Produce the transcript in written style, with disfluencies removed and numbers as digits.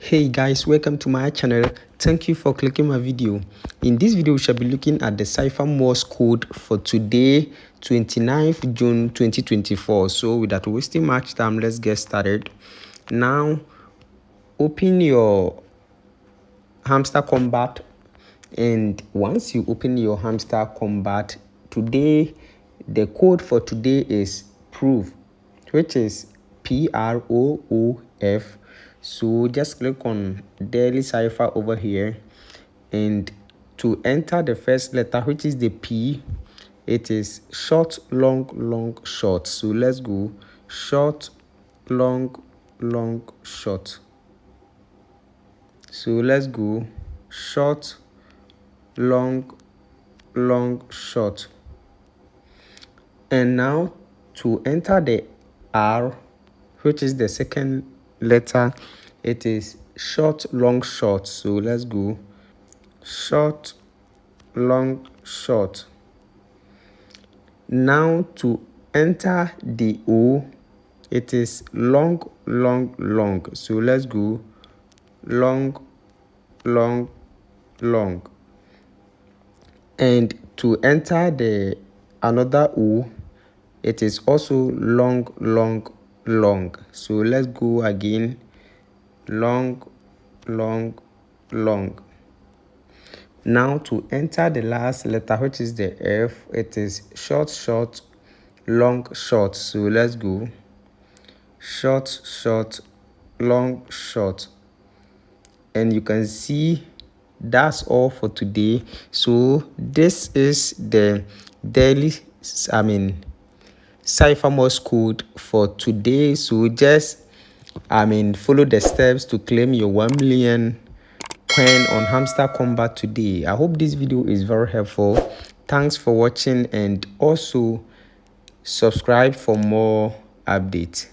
Hey guys, welcome to my channel. Thank you for clicking my video. In this video we shall be looking at the Cipher Morse code for today, 29th June 2024. So without wasting much time, let's get started. Now open your Hamster Kombat, and once you open your Hamster Kombat, today the code for today is proof, which is PROOF. So just click on daily cipher over here, and to enter the first letter, which is the P, it is short, long, short. So let's go short, long, short. So let's go short, long, short. And now to enter the R, which is the second letter, it is short, long, short. So let's go short, long, short. Now to enter the O, it is long. So let's go long. And to enter the another O, it is also long. So let's go again long. Now to enter the last letter, which is the F, it is short, long, short. So let's go short, long, short. And you can see that's all for today. So this is the daily Cipher Morse code for today. So just follow the steps to claim your 1 million coin on Hamster Kombat today. I hope this video is very helpful. Thanks for watching, and also subscribe for more updates.